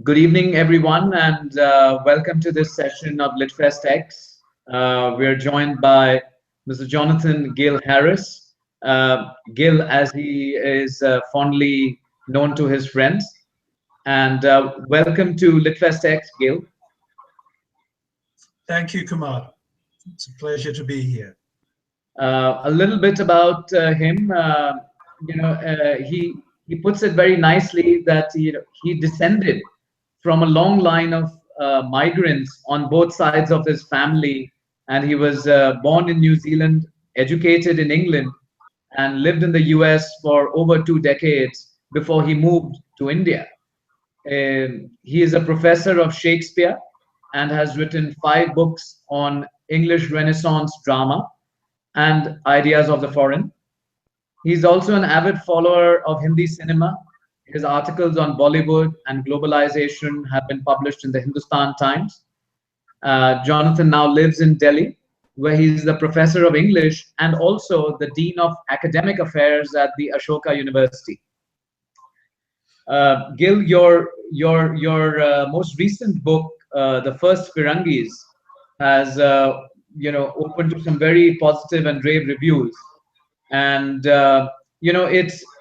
Good evening, everyone, and welcome to this session of LitFestX. We're joined by Mr. Jonathan Gil Harris, Gil as he is fondly known to his friends. And welcome to LitFestX, Gil. Thank you, Kumar. It's a pleasure to be here. A little bit about him. He puts it very nicely that he descended from a long line of migrants on both sides of his family, and he was born in New Zealand, educated in England, and lived in the US for over 2 decades before he moved to India. He is a professor of Shakespeare and has written 5 books on English Renaissance drama and ideas of the foreign. He's also an avid follower of Hindi cinema. His articles on Bollywood and globalization have been published in the Hindustan Times. Jonathan now lives in Delhi, where he's the professor of English and also the dean of academic affairs at the Ashoka University. Gil, your most recent book, the first Firangis, has opened to some very positive and rave reviews, and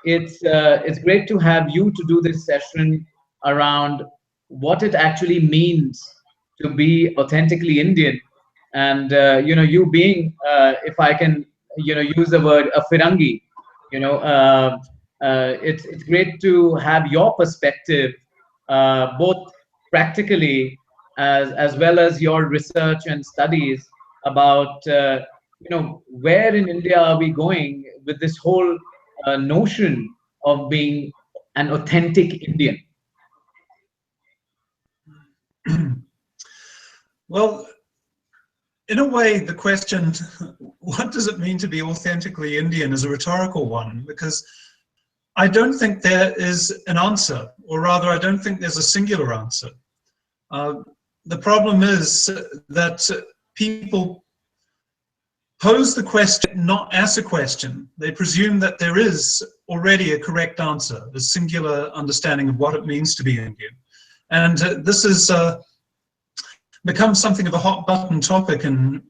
it's great to have you to do this session around what it actually means to be authentically Indian, and you being, if I can use the word, a Firangi. It's great to have your perspective, both practically as well as your research and studies about where in India are we going with this whole notion of being an authentic Indian. Well, in a way, the question, what does it mean to be authentically Indian, is a rhetorical one, because I don't think there is an answer, or rather, I don't think there's a singular answer. The problem is that people pose the question, not ask a question. They presume that there is already a correct answer, a singular understanding of what it means to be Indian. And this has become something of a hot button topic in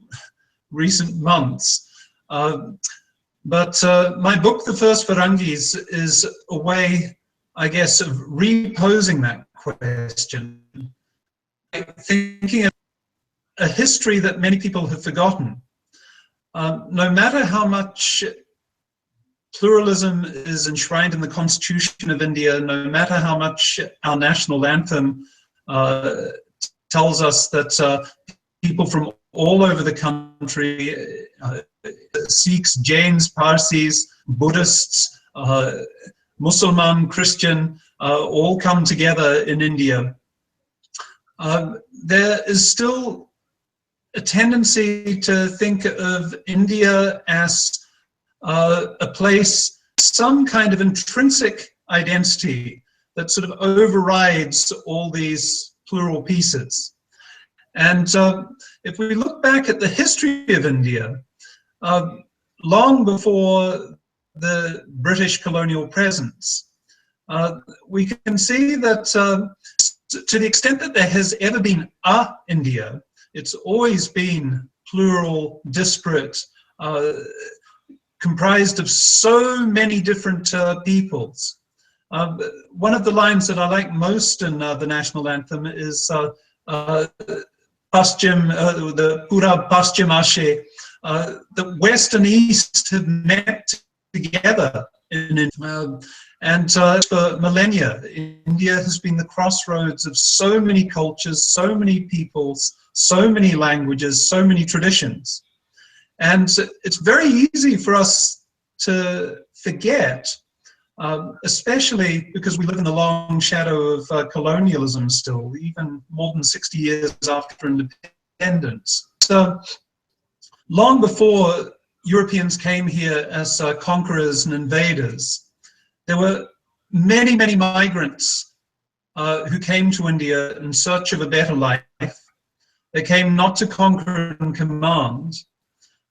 recent months. But my book, The First Firangis, is a way, I guess, of reposing that question, thinking of a history that many people have forgotten. No matter how much pluralism is enshrined in the Constitution of India, no matter how much our national anthem tells us that people from all over the country, Sikhs, Jains, Parsis, Buddhists, Muslim, Christian, all come together in India, there is still a tendency to think of India as a place, some kind of intrinsic identity that sort of overrides all these plural pieces. And if we look back at the history of India, long before the British colonial presence, we can see that to the extent that there has ever been a India, it's always been plural, disparate, comprised of so many different peoples. One of the lines that I like most in the national anthem is Paschim, the Pura Paschim Ashe, the West and East have met together and for millennia. India has been the crossroads of so many cultures, so many peoples, so many languages, so many traditions. And it's very easy for us to forget, especially because we live in the long shadow of colonialism still, even more than 60 years after independence. So long before Europeans came here as conquerors and invaders, there were many, many migrants who came to India in search of a better life. They came not to conquer and command,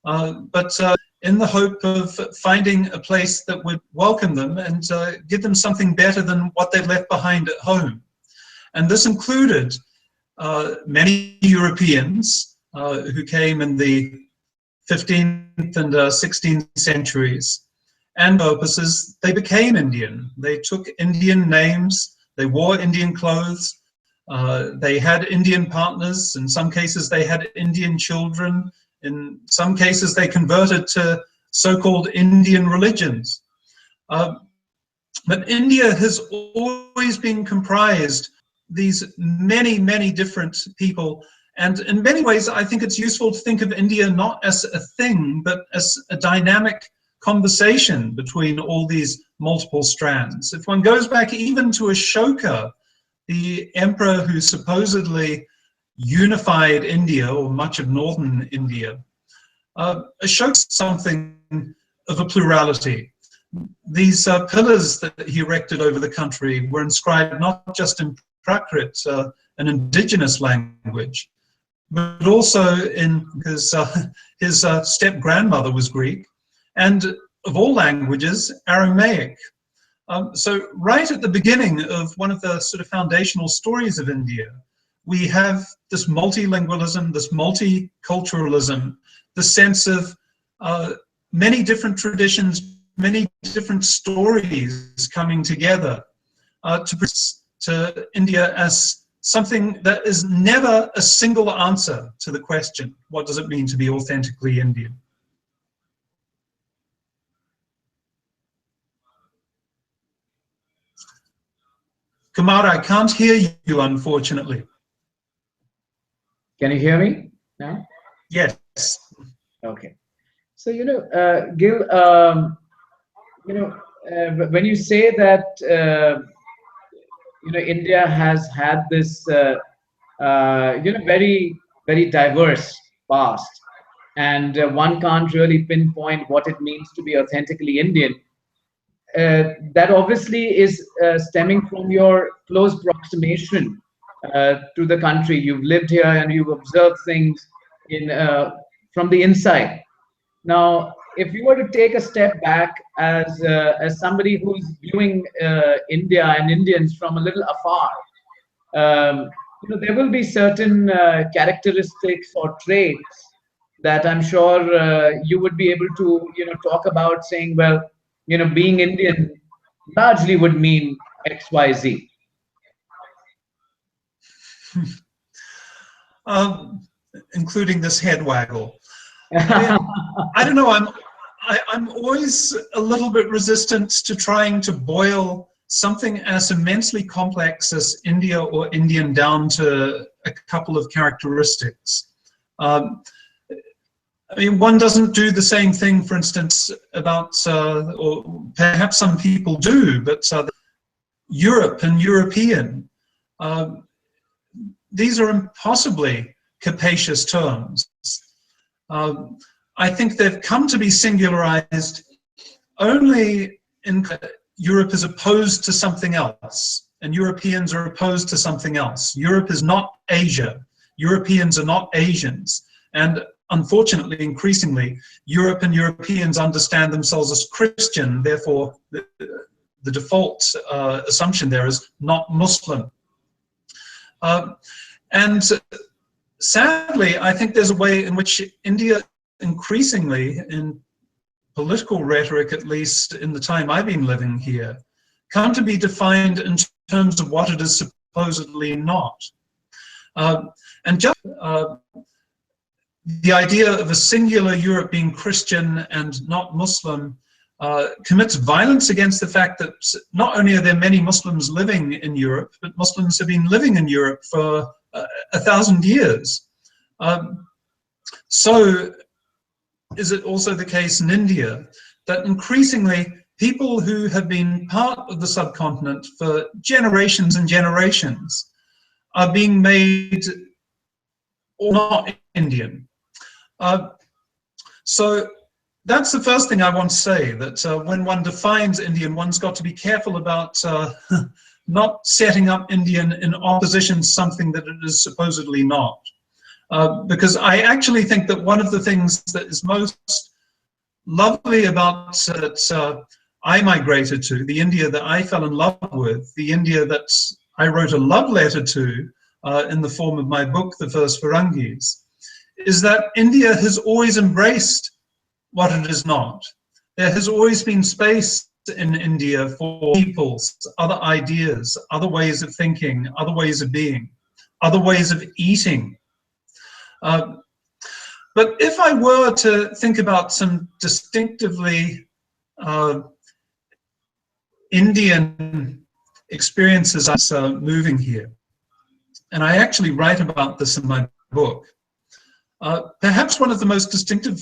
but in the hope of finding a place that would welcome them and give them something better than what they'd left behind at home. And this included many Europeans who came in the 15th and 16th centuries, and purposes, they became Indian. They took Indian names, they wore Indian clothes, they had Indian partners, in some cases they had Indian children, in some cases they converted to so-called Indian religions. But India has always been comprised these many different people, and in many ways I think it's useful to think of India not as a thing, but as a dynamic conversation between all these multiple strands. If one goes back even to Ashoka, the emperor who supposedly unified India, or much of northern India, Ashoka something of a plurality. These pillars that he erected over the country were inscribed not just in Prakrit, an indigenous language, but also in, because his step-grandmother was Greek, and of all languages, Aramaic. So right at the beginning of one of the sort of foundational stories of India, we have this multilingualism, this multiculturalism, the sense of many different traditions, many different stories coming together to India as something that is never a single answer to the question, what does it mean to be authentically Indian? Kumar, I can't hear you, unfortunately. Can you hear me now? Yes. Okay. So, Gil, when you say that, India has had this, very diverse past, and one can't really pinpoint what it means to be authentically Indian. That obviously is stemming from your close proximation to the country. You've lived here and you've observed things from the inside. Now, if you were to take a step back as somebody who's viewing India and Indians from a little afar, there will be certain characteristics or traits that I'm sure you would be able to, talk about, saying, well, being Indian largely would mean X, Y, Z. Including this head waggle. I don't know. I'm always a little bit resistant to trying to boil something as immensely complex as India or Indian down to a couple of characteristics. I mean, one doesn't do the same thing, for instance, about, or perhaps some people do, but Europe and European. These are impossibly capacious terms. I think they've come to be singularized only in Europe is opposed to something else, and Europeans are opposed to something else. Europe is not Asia. Europeans are not Asians. And unfortunately, increasingly, Europe and Europeans understand themselves as Christian, therefore the default assumption there is not Muslim. And sadly, I think there's a way in which India increasingly, in political rhetoric, at least in the time I've been living here, come to be defined in terms of what it is supposedly not. And just the idea of a singular Europe being Christian and not Muslim commits violence against the fact that not only are there many Muslims living in Europe, but Muslims have been living in Europe for 1,000 years. So is it also the case in India that increasingly people who have been part of the subcontinent for generations and generations are being made not Indian? So that's the first thing I want to say, that when one defines Indian, one's got to be careful about not setting up Indian in opposition to something that it is supposedly not. Because I actually think that one of the things that is most lovely about that I migrated to, the India that I fell in love with, the India that I wrote a love letter to in the form of my book, The First Firangis, is that India has always embraced what it is not. There has always been space in India for peoples, other ideas, other ways of thinking, other ways of being, other ways of eating. But if I were to think about some distinctively Indian experiences as moving here, and I actually write about this in my book, perhaps one of the most distinctive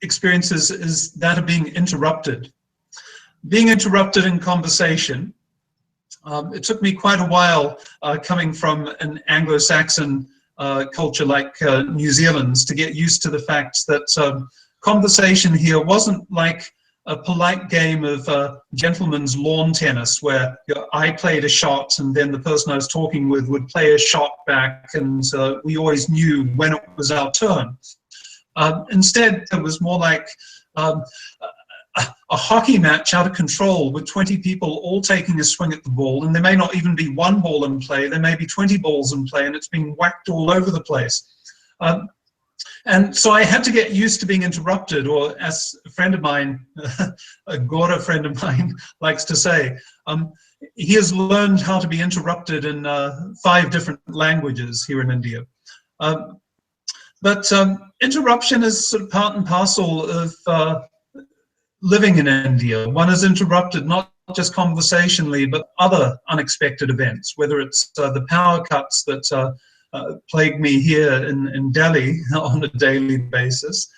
experiences is that of being interrupted. Being interrupted in conversation. It took me quite a while coming from an Anglo-Saxon culture like New Zealand's to get used to the fact that conversation here wasn't like a polite game of gentleman's lawn tennis where I played a shot and then the person I was talking with would play a shot back, and we always knew when it was our turn. Instead, it was more like a hockey match out of control with 20 people all taking a swing at the ball, and there may not even be one ball in play, there may be 20 balls in play, and it's being whacked all over the place. And so I had to get used to being interrupted, or as a friend of mine, a Gora friend of mine likes to say, he has learned how to be interrupted in 5 different languages here in India. But interruption is sort of part and parcel of living in India. One is interrupted not just conversationally, but other unexpected events, whether it's the power cuts that plague me here in Delhi on a daily basis.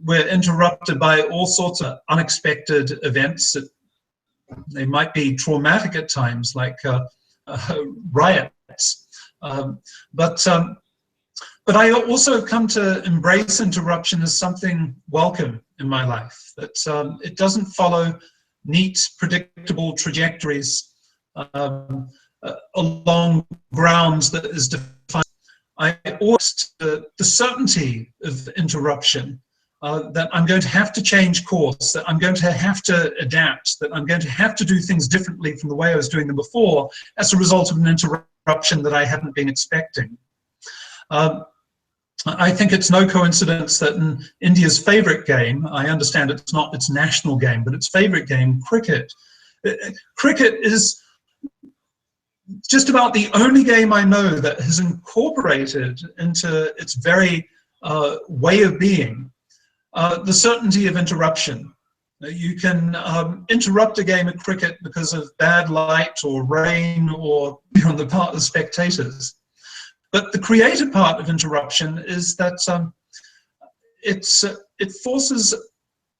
We're interrupted by all sorts of unexpected events. They might be traumatic at times, like riots. But I also come to embrace interruption as something welcome in my life, that it doesn't follow neat, predictable trajectories along grounds that is defined. I always the certainty of interruption, that I'm going to have to change course, that I'm going to have to adapt, that I'm going to have to do things differently from the way I was doing them before as a result of an interruption that I hadn't been expecting. I think it's no coincidence that in India's favorite game, I understand it's not its national game, but its favorite game, cricket. Cricket is just about the only game I know that has incorporated into its very way of being the certainty of interruption. You can interrupt a game of cricket because of bad light or rain or on the part of the spectators. But the creative part of interruption is that it forces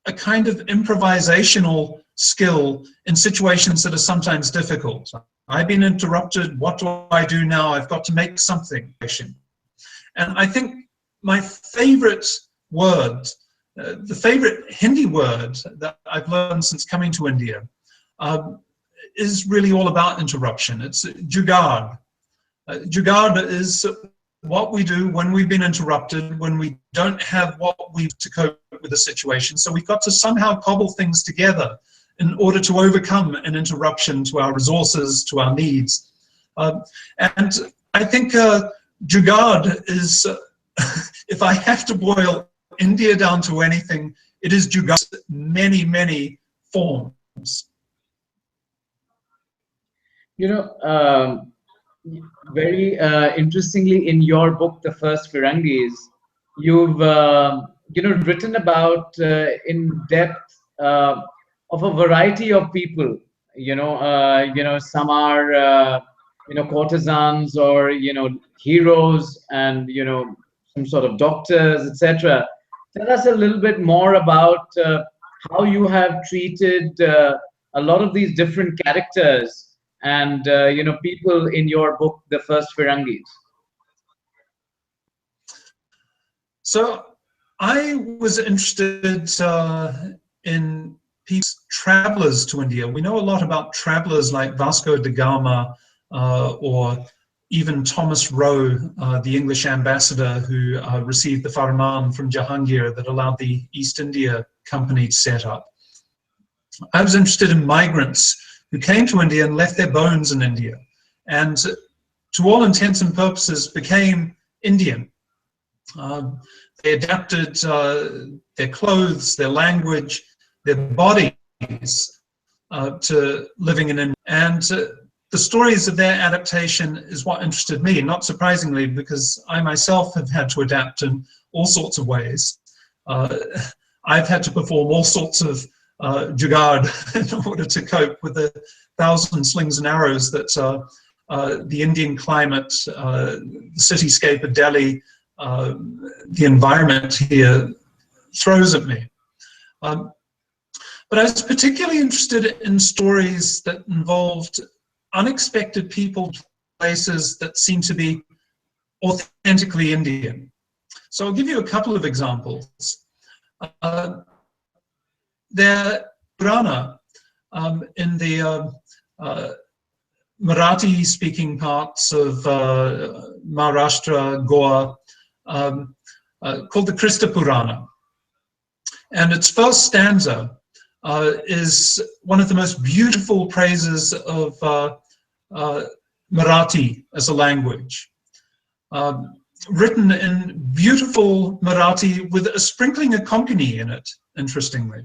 a kind of improvisational skill in situations that are sometimes difficult. I've been interrupted, what do I do now? I've got to make something. And I think my favorite word, the favorite Hindi word that I've learned since coming to India is really all about interruption. It's jugaad. Jugaad is what we do when we've been interrupted, when we don't have what we to cope with the situation. So we've got to somehow cobble things together in order to overcome an interruption to our resources, to our needs. And I think jugaad is, if I have to boil India down to anything, it is jugaad in many forms. You know, very interestingly, in your book, The First Firangis, you've written about in depth of a variety of people. Some are courtesans or heroes, and some sort of doctors, etc. Tell us a little bit more about how you have treated a lot of these different characters and people in your book, The First Firangis. So I was interested in travelers to India. We know a lot about travelers like Vasco da Gama or even Thomas Roe, the English ambassador who received the Farman from Jahangir that allowed the East India Company to set up. I was interested in migrants who came to India and left their bones in India. and to all intents and purposes became Indian. They adapted their clothes, their language, their bodies to living in India. And the stories of their adaptation is what interested me, not surprisingly, because I myself have had to adapt in all sorts of ways. I've had to perform all sorts of jugaad in order to cope with the 1,000 slings and arrows that the Indian climate, the cityscape of Delhi, the environment here throws at me. But I was particularly interested in stories that involved unexpected people, places that seem to be authentically Indian. So I'll give you a couple of examples. There, Purana, in the Marathi-speaking parts of Maharashtra, Goa, called the Krista Purana. And its first stanza is one of the most beautiful praises of Marathi as a language. Written in beautiful Marathi with a sprinkling of Konkani in it, interestingly.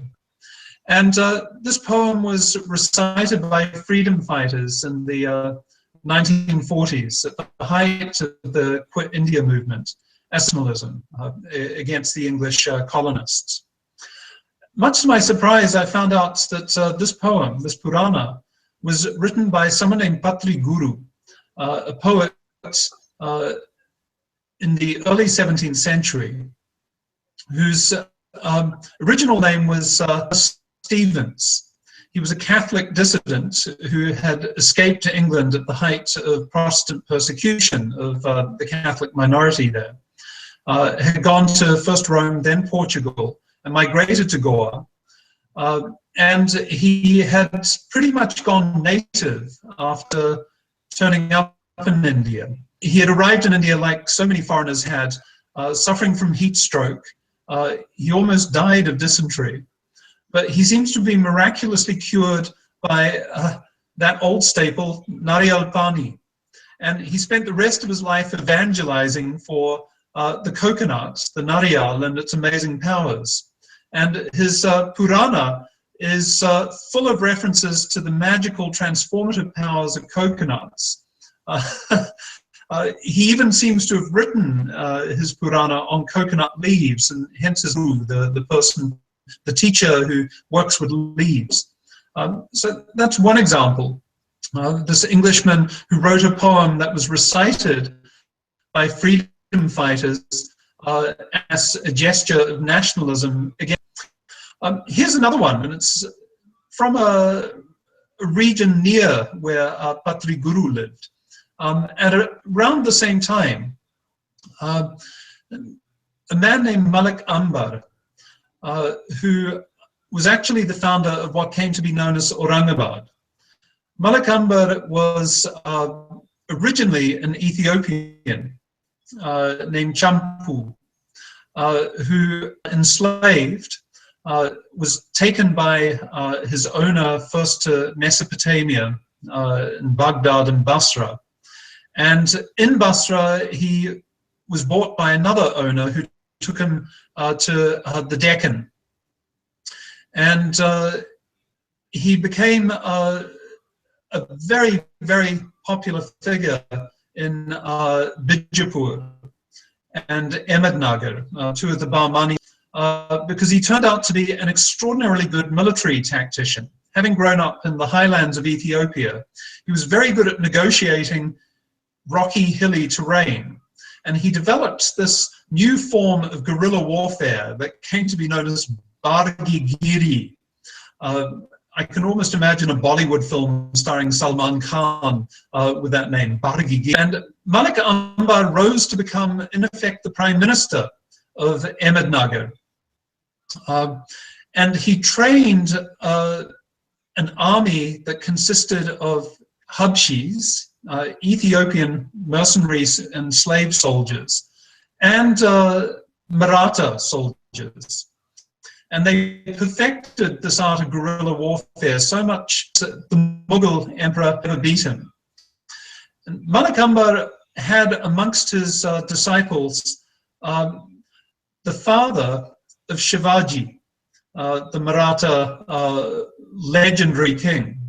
And this poem was recited by freedom fighters in the 1940s at the height of the Quit India movement, nationalism against the English colonists. Much to my surprise, I found out that this poem, this Purana, was written by someone named Patri Guru, a poet in the early 17th century, whose original name was Stevens. He was a Catholic dissident who had escaped to England at the height of Protestant persecution of the Catholic minority there. Had gone to first Rome, then Portugal, and migrated to Goa. And he had pretty much gone native after turning up in India. He had arrived in India like so many foreigners had, suffering from heat stroke. He almost died of dysentery. But he seems to be miraculously cured by that old staple, nariyal pani. And he spent the rest of his life evangelizing for the coconut, the nariyal, and its amazing powers. And his Purana is full of references to the magical transformative powers of coconuts. He even seems to have written his Purana on coconut leaves, and hence his the person, the teacher who works with leaves. So that's one example. This Englishman who wrote a poem that was recited by freedom fighters as a gesture of nationalism. Again, here's another one, and it's from a region near where Patri Guru lived. At around the same time, a man named Malik Ambar, who was actually the founder of what came to be known as Aurangabad. Malik Ambar was originally an Ethiopian named Champu, who enslaved, was taken by his owner first to Mesopotamia, in Baghdad and Basra. And in Basra, he was bought by another owner who took him to the Deccan. And he became a very, very popular figure in Bijapur and Ahmednagar, two of the Bahmani, because he turned out to be an extraordinarily good military tactician. Having grown up in the highlands of Ethiopia, he was very good at negotiating rocky, hilly terrain. And he developed this new form of guerrilla warfare that came to be known as Bargigiri. I can almost imagine a Bollywood film starring Salman Khan with that name, Bargigiri. And Malik Ambar rose to become, in effect, the prime minister of Ahmednagar. And he trained an army that consisted of Habshis, Ethiopian mercenaries and slave soldiers, and Maratha soldiers. And they perfected this art of guerrilla warfare so much that the Mughal emperor never beat him. Malakamba had amongst his disciples the father of Shivaji, the Maratha legendary king.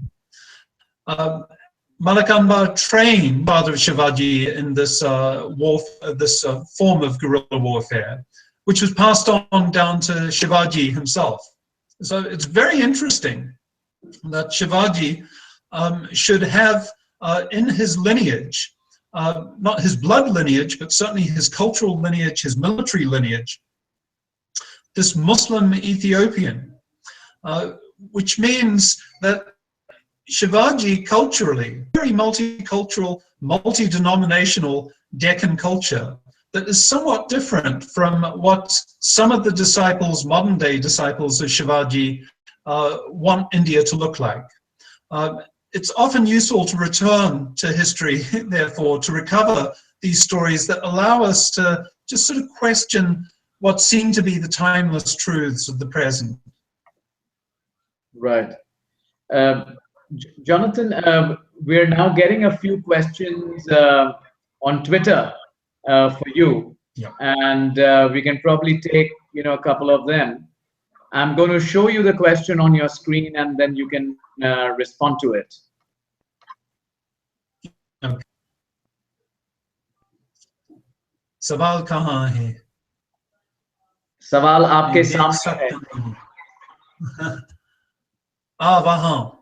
Malakamba trained father of Shivaji in this form of guerrilla warfare, which was passed on down to Shivaji himself. So it's very interesting that Shivaji should have in his lineage, not his blood lineage, but certainly his cultural lineage, his military lineage, this Muslim Ethiopian, which means that Shivaji culturally, very multicultural, multi-denominational Deccan culture that is somewhat different from what some of the disciples, modern day disciples of Shivaji, want India to look like. It's often useful to return to history, therefore, to recover these stories that allow us to just sort of question what seem to be the timeless truths of the present. Right. Jonathan, we're now getting a few questions on Twitter for you, Yeah. and we can probably take a couple of them. I'm going to show you the question on your screen, and then you can respond to it. Okay. सवाल कहाँ है? सवाल आपके सामने है. वहाँ.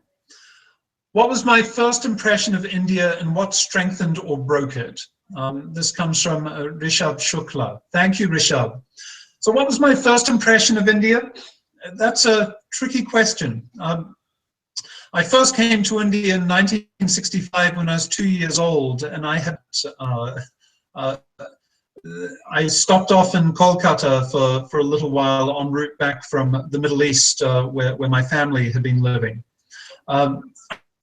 What was my first impression of India and what strengthened or broke it? This comes from Rishabh Shukla. Thank you, Rishabh. So what was my first impression of India? That's a tricky question. I first came to India in 1965 when I was 2 years old, and I stopped off in Kolkata for a little while en route back from the Middle East, where my family had been living.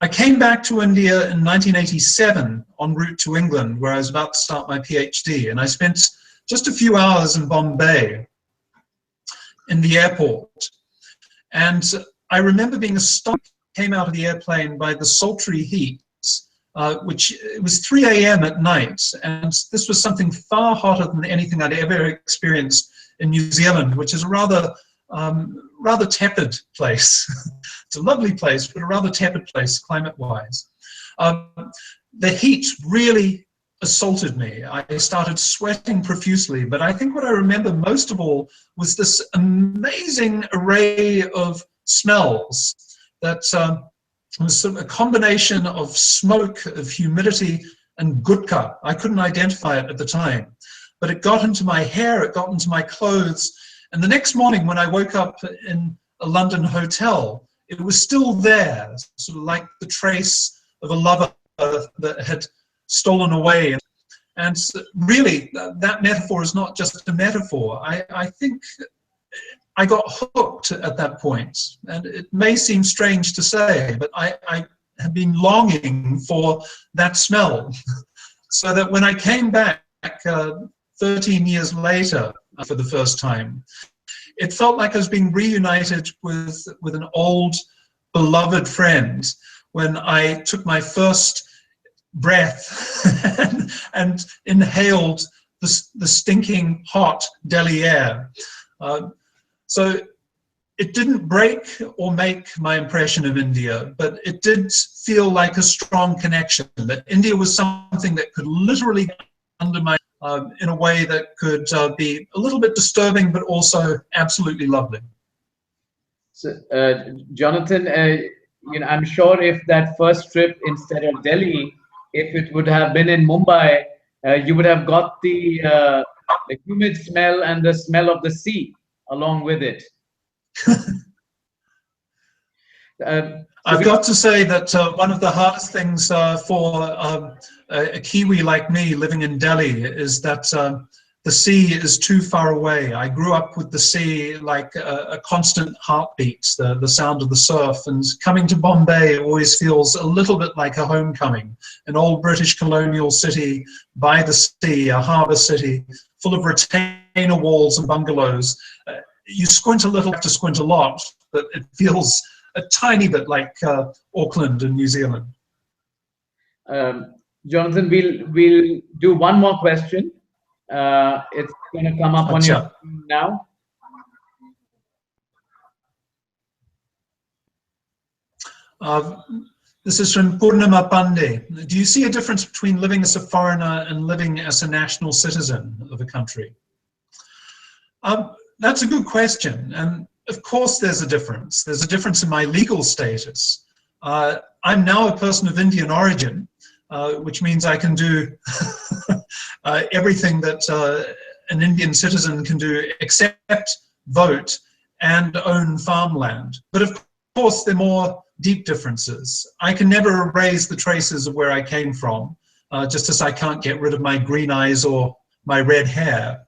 I came back to India in 1987 en route to England, where I was about to start my PhD, and I spent just a few hours in Bombay in the airport. And I remember being astonished, came out of the airplane by the sultry heat, which it was 3 a.m. at night, and this was something far hotter than anything I'd ever experienced in New Zealand, which is a rather tepid place. It's a lovely place, but a rather tepid place climate-wise. The heat really assaulted me. I started sweating profusely, but I think what I remember most of all was this amazing array of smells that was sort of a combination of smoke, of humidity, and gutka. I couldn't identify it at the time, but it got into my hair, it got into my clothes, and the next morning when I woke up in a London hotel, it was still there, sort of like the trace of a lover that had stolen away. And really, that metaphor is not just a metaphor. I think I got hooked at that point, and it may seem strange to say, but I have been longing for that smell, so that when I came back 13 years later for the first time, it felt like I was being reunited with an old beloved friend when I took my first breath and inhaled the stinking hot Delhi air. So it didn't break or make my impression of India, but it did feel like a strong connection, that India was something that could literally get under my in a way that could be a little bit disturbing, but also absolutely lovely. So, Jonathan, I'm sure if that first trip instead of Delhi, if it would have been in Mumbai, you would have got the humid smell and the smell of the sea along with it. I've got to say that one of the hardest things for a Kiwi like me living in Delhi is that the sea is too far away. I grew up with the sea like a constant heartbeat, the sound of the surf, and coming to Bombay always feels a little bit like a homecoming, an old British colonial city by the sea, a harbour city, full of retainer walls and bungalows. You squint a little, have to squint a lot, but it feels a tiny bit like Auckland in New Zealand. Jonathan, we'll do one more question. It's going to come up on your Acha. screen now. This is from Purnima Pandey. Do you see a difference between living as a foreigner and living as a national citizen of a country? That's a good question. And of course there's a difference. There's a difference in my legal status. I'm now a person of Indian origin, which means I can do everything that an Indian citizen can do except vote and own farmland. But of course there are more deep differences. I can never erase the traces of where I came from, just as I can't get rid of my green eyes or my red hair.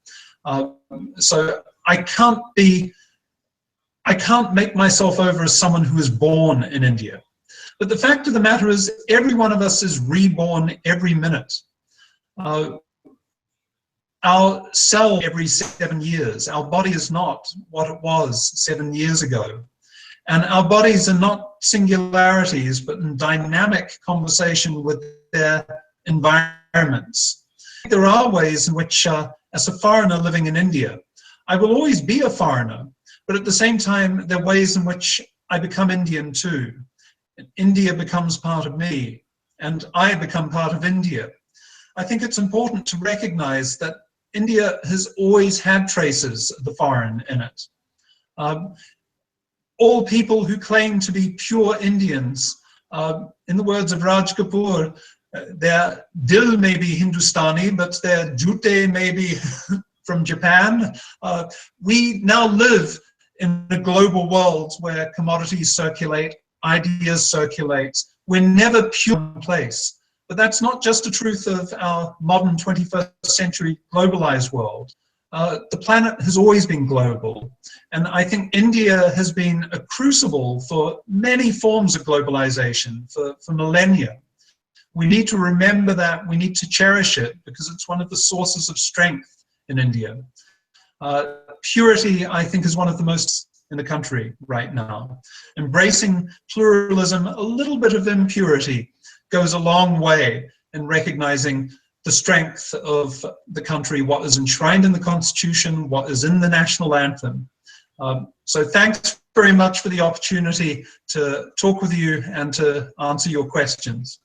So I can't make myself over as someone who is born in India. But the fact of the matter is, every one of us is reborn every minute. Our cell every 7 years. Our body is not what it was 7 years ago. And our bodies are not singularities, but in dynamic conversation with their environments. There are ways in which, as a foreigner living in India, I will always be a foreigner, but at the same time, there are ways in which I become Indian too. India becomes part of me, and I become part of India. I think it's important to recognize that India has always had traces of the foreign in it. All people who claim to be pure Indians, in the words of Raj Kapoor, their dil may be Hindustani, but their jute may be from Japan. We now live in a global world where commodities circulate, ideas circulate. We're never pure in place. But that's not just a truth of our modern 21st century globalized world. The planet has always been global. And I think India has been a crucible for many forms of globalization for millennia. We need to remember that, we need to cherish it, because it's one of the sources of strength in India. Purity, I think, is one of the most in the country right now. Embracing pluralism, a little bit of impurity, goes a long way in recognizing the strength of the country, what is enshrined in the Constitution, what is in the national anthem. So thanks very much for the opportunity to talk with you and to answer your questions.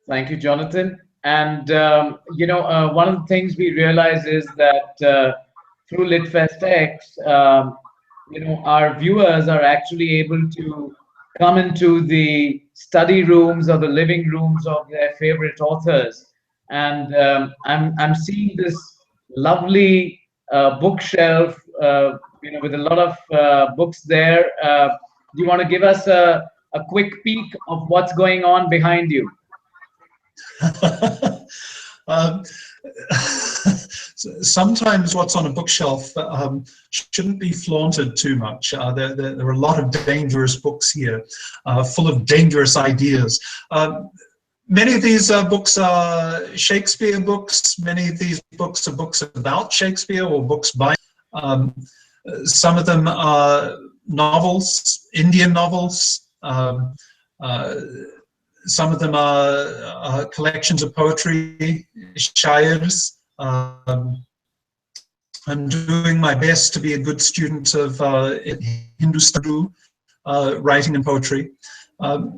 Thank you, Jonathan. And, one of the things we realize is that through LitFestX, our viewers are actually able to come into the study rooms or the living rooms of their favorite authors. And I'm seeing this lovely bookshelf, with a lot of books there. Do you want to give us a quick peek of what's going on behind you? Sometimes what's on a bookshelf shouldn't be flaunted too much. There are a lot of dangerous books here, full of dangerous ideas. Many of these books are Shakespeare books. Many of these books are books about Shakespeare or books by. Some of them are novels, Indian novels. Some of them are collections of poetry, shairs. I'm doing my best to be a good student of Hindustani writing and poetry.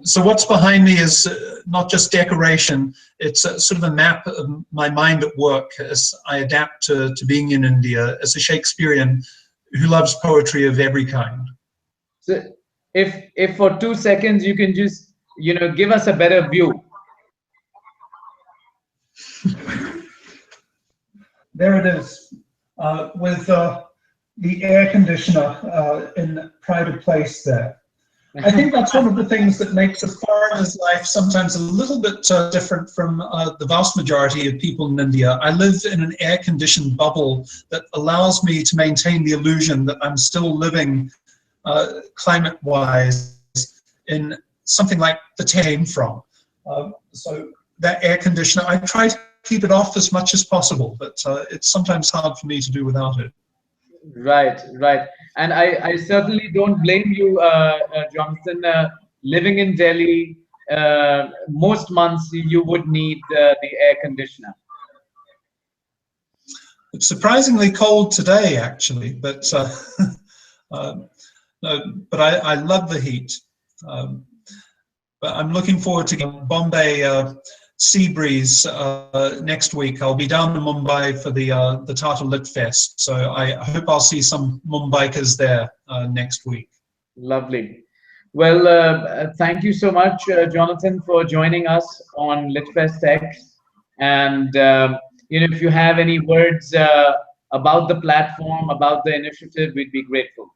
So what's behind me is not just decoration, it's sort of a map of my mind at work as I adapt to being in India as a Shakespearean who loves poetry of every kind. So if for 2 seconds you can just, give us a better view. There it is, with the air conditioner in pride of place there. I think that's one of the things that makes a foreigner's life sometimes a little bit different from the vast majority of people in India. I live in an air-conditioned bubble that allows me to maintain the illusion that I'm still living climate-wise in something like the came from. So that air conditioner, I try to keep it off as much as possible, but it's sometimes hard for me to do without it. Right. And I certainly don't blame you, Jonathan. Living in Delhi, most months you would need the air conditioner? It's surprisingly cold today, actually, but no, but I love the heat. But I'm looking forward to getting Bombay sea breeze next week. I'll be down in Mumbai for the Tata LitFest, so I hope I'll see some Mumbaikars there next week. Lovely. Well, thank you so much, Jonathan, for joining us on LitFestX. And if you have any words about the platform, about the initiative, we'd be grateful.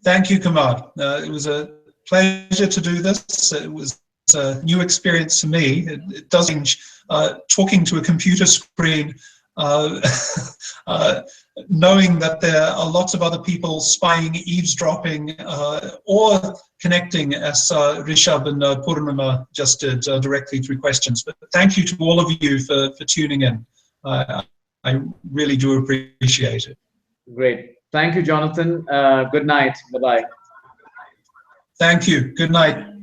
Thank you, Kumar. It was a pleasure to do this. It was a new experience for me. It does change talking to a computer screen, knowing that there are lots of other people spying, eavesdropping, or connecting, as Rishabh and Purnima just did directly through questions. But thank you to all of you for tuning in. I really do appreciate it. Great. Thank you, Jonathan. Good night. Bye-bye. Thank you. Good night.